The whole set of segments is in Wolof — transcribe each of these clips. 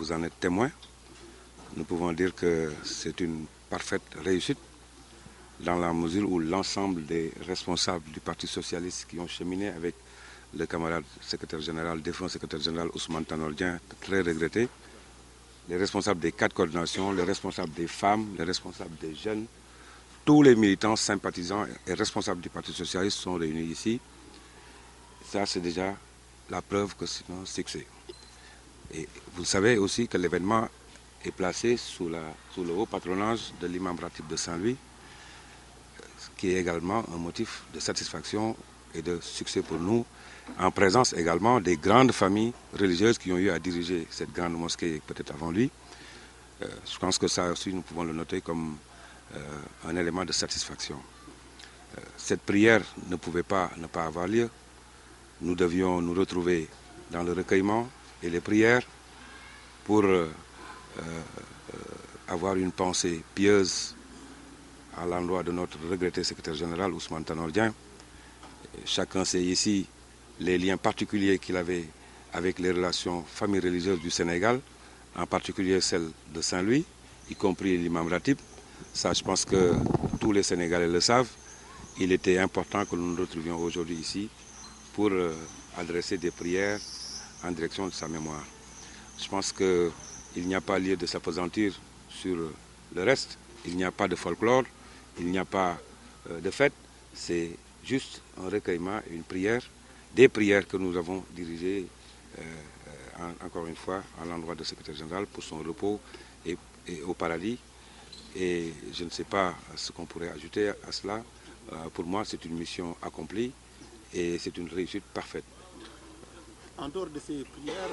vous en êtes témoin. Nous pouvons dire que c'est une parfaite réussite dans la mesure où l'ensemble des responsables du Parti socialiste qui ont cheminé avec le camarade secrétaire général, défunt secrétaire général Ousmane Tanor Dieng, très regretté, les responsables des 4 coordinations, les responsables des femmes, les responsables des jeunes, tous les militants, sympathisants et responsables du Parti socialiste sont réunis ici. Ça, c'est déjà la preuve que c'est un succès. Et vous savez aussi que l'événement est placé sous le haut patronage de l'imam Ratib de Saint-Louis, qui est également un motif de satisfaction et de succès pour nous, en présence également des grandes familles religieuses qui ont eu à diriger cette grande mosquée peut-être avant lui. Je pense que ça aussi, nous pouvons le noter comme un élément de satisfaction. Cette prière ne pouvait pas ne pas avoir lieu. Nous devions nous retrouver dans le recueillement et les prières pour avoir une pensée pieuse à l'endroit de notre regretté secrétaire général Ousmane Tanor Dieng. Chacun sait ici les liens particuliers qu'il avait avec les relations familles religieuses du Sénégal, en particulier celles de Saint-Louis, y compris l'imam Ratib. Ça, je pense que tous les Sénégalais le savent. Il était important que nous nous retrouvions aujourd'hui ici pour adresser des prières en direction de sa mémoire. Je pense qu'il n'y a pas lieu de s'appesantir sur le reste. Il n'y a pas de folklore, il n'y a pas de fête. C'est juste un recueillement et une prière, des prières que nous avons dirigées encore une fois à l'endroit du secrétaire général pour son repos et au paradis. Et je ne sais pas ce qu'on pourrait ajouter à cela. Pour moi, c'est une mission accomplie et c'est une réussite parfaite. En dehors de ces prières,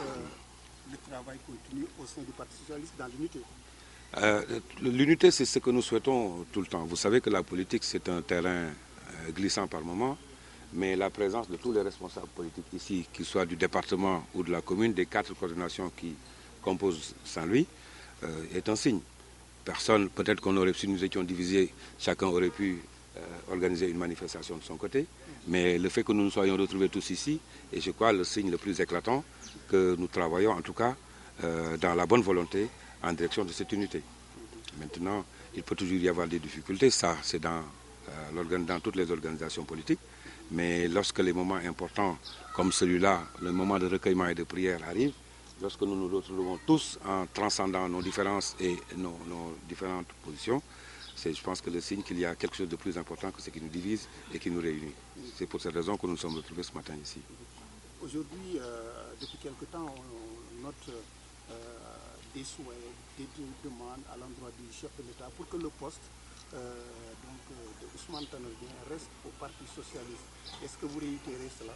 le travail continue au sein du Parti socialiste dans l'unité. L'unité, c'est ce que nous souhaitons tout le temps. Vous savez que la politique, c'est un terrain glissant par moment, mais la présence de tous les responsables politiques ici, qu'ils soient du département ou de la commune, des 4 coordinations qui composent Saint-Louis, est un signe. Personne, peut-être qu'on aurait, si nous étions divisés, chacun aurait pu organiser une manifestation de son côté, mais le fait que nous nous soyons retrouvés tous ici, est je crois le signe le plus éclatant que nous travaillons en tout cas dans la bonne volonté en direction de cette unité. Maintenant, il peut toujours y avoir des difficultés, ça c'est dans toutes les organisations politiques, mais lorsque les moments importants comme celui-là, le moment de recueillement et de prière arrive, lorsque nous nous retrouvons tous en transcendant nos différences et nos différentes positions, c'est, je pense, que le signe qu'il y a quelque chose de plus important que ce qui nous divise et qui nous réunit. C'est pour cette raison que nous nous sommes retrouvés ce matin ici. Aujourd'hui, depuis quelque temps, on note des souhaits, des demandes à l'endroit du chef de l'État pour que le poste de Ousmane Tanor Dieng reste au Parti socialiste. Est-ce que vous réitérez cela?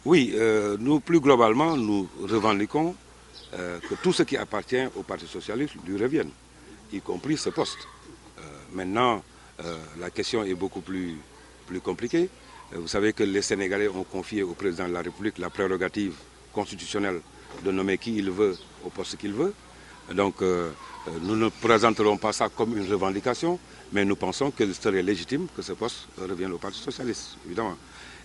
Oui, nous, plus globalement, nous revendiquons que tout ce qui appartient au Parti socialiste lui revienne, y compris ce poste. Maintenant, la question est beaucoup plus compliquée. Vous savez que les Sénégalais ont confié au président de la République la prérogative constitutionnelle de nommer qui il veut au poste qu'il veut. Donc, nous ne présenterons pas ça comme une revendication, mais nous pensons qu'il serait légitime que ce poste revienne au Parti socialiste, évidemment.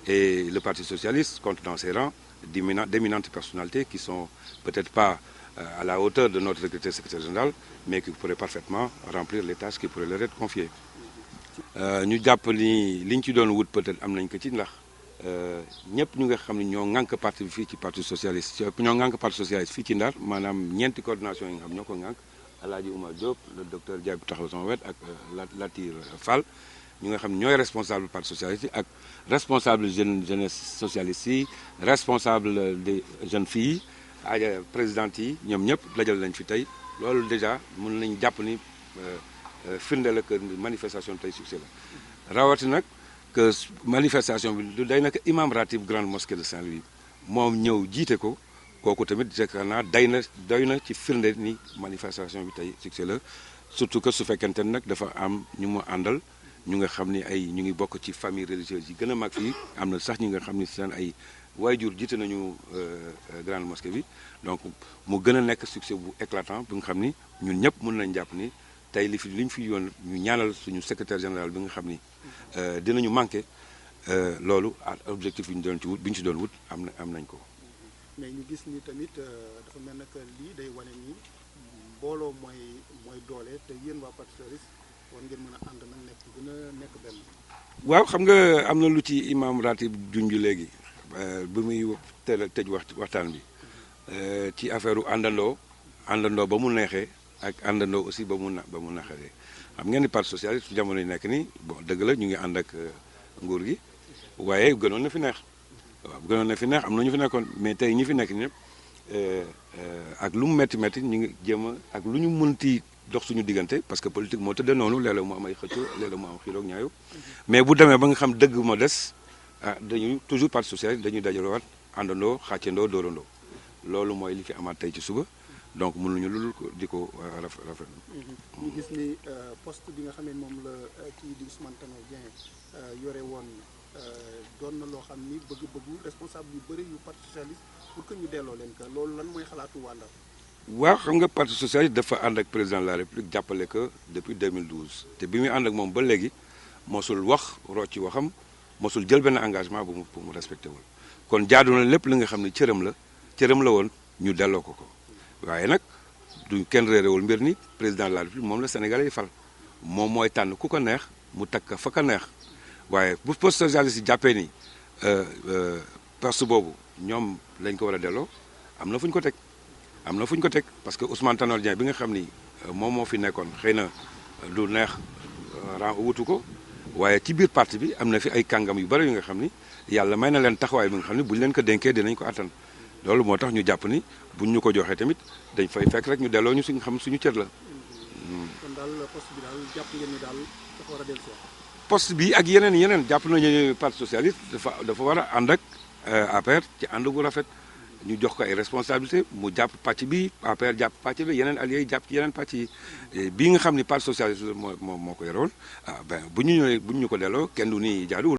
Et le Parti socialiste compte dans ses rangs d'éminentes personnalités qui ne sont peut-être pas à la hauteur de notre regretté secrétaire général, mais qui pourraient parfaitement remplir les tâches qui pourraient leur être confiées. Ñu jàpp ni liñ ci doon wut peut-être am nañ ko ci ndax ñëpp ñu nga xam ne ñoo ŋànk parti bi fii ci Parti socialiste ñoo ŋànk Parti socialiste fii ci Ndar maanaam ñeenti coordination yi nga xam ñoo ko ŋànk Alaaji Oumar Diop le docteur Diaby taxaw sama wet ak Latir Fall ñu nga xam ne ñooy responsable Parti socialiste yi ak responsable jeunesse socialiste yi responsable des jeunes filles yi présidente yi ñoom ñëpp dajal nañ fi tey loolu déjà mën nañ jàpp ni firnde la que manifestation tey succès la rawati nag que manifestation bi du day nag imam ratib grande mosquée de Saint-Louis moom ñëw jiite ko kooku tamit jekkaar naa doy na ci firnde ni manifestation bi tey succès la surtout que su fekkente nag dafa am ñu mu àndal ñu nga xam ni ñu ngi bokk ci famille religieuse yi gën a mag fii am na sax ñi nga xam ni seen ay waajur jiite nañu grande mosquée bi donc mu gën a nekk succès bu éclatant bi nga xam ni ñun ñëpp mën nañ jàpp ni tey liñ fi yoon ñu ñaanal suñu secrétaire général bi nga xam ni dinañu manqué loolu objectif bi ñu ci doon wut am nañ ko. mais ñu gis ni tamit dafa mel ne que lii day wane ni mbooloo mooy doole te yéen waa parti socialiste war ngeen mën a ànd nag nekk gën a nekk benn. waaw xam nga am na lu ci imam ratib junj léegi bi muy teel a tëj waxtaan bi ci affaire àndandoo ba mu neexee ak àndandoo aussi ba mu naqaree xam ngeen ni parti socialiste jamono yi nekk nii bon dëgg la ñu ngi ànd ak nguur gi waaye gënoon na fi neex waaw gënoon na fi neex am na ñu fi nekkoon mais tey ñi fi nekk ñëpp ak lu mu métti métti ñu ngi jéem a ak lu ñu mënti dox suñu diggante parce que politique moo tëddee noonu léeg-léeg mu am ay xëccoo léeg-léeg mu am xiiroog ñaayu mais bu demee ba nga xam dëgg moo des dañuy toujours parti socialiste dañuy dajalewaat àndandoo xàccandoo dóorandoo loolu mooy li fi amaat tey ci suba donc mënuñu lu di ko rafetlu. ñu gis ni poste bi nga xam ne moom la kii di Ousmane Tanor Dieng yore woon doon na loo xam ni bëgg-bëggu responsable yu bëri yu parti socialiste pour que ñu delloo leen que loolu lan mooy xalaatu waa Ndar. waaw xam nga parti socialiste dafa ànd ak président de la république jàppale que depuis 2012 te bi muy ànd ak moom ba léegi mosul wax rocc ci waxam mosul jël benn engagement bu mu respecté wul kon jaadu na lépp li nga xam ne cëram la woon ñu delloo ko. waaye nag du kenn réerewul mbir ni président de la république moom la Sénégalais yi fal moom mooy tànn ku ko neex mu takk fa ko neex waaye bu poste socialiste yi jàppee ni poste boobu ñoom lañ ko war a delloo am na fu ñu ko teg parce que Ousmane Tanor Dieng bi nga xam ni moom moo fi nekkoon xëy na du neex wutu ko waaye ci biir parti bi am na fi ay kàngam yu bëri yu nga xam ni yàlla may na leen taxawaay bi nga xam ni bu ñu leen ko dénkee dinañ ko attan loolu moo tax ñu jàpp ni buñ ñu ko joxee tamit dañ fay fekk rek ñu delloo ñu suñu cër la. kon daal poste bi daal jàpp ngeen ni daal dafa war a dellu si waat. poste bi ak yeneen jàpp nañu parti socialiste dafa war a ànd ak APR ci ànd bu rafet ñu jox ko ay responsabilité mu jàpp pàcc bi APR jàpp pàcc bi yeneen alliés yi jàpp ci yeneen pàcc yi bii nga xam ni parti socialiste moo ko yoroon bu ñu ko delloo kenn du ni jaaduwul.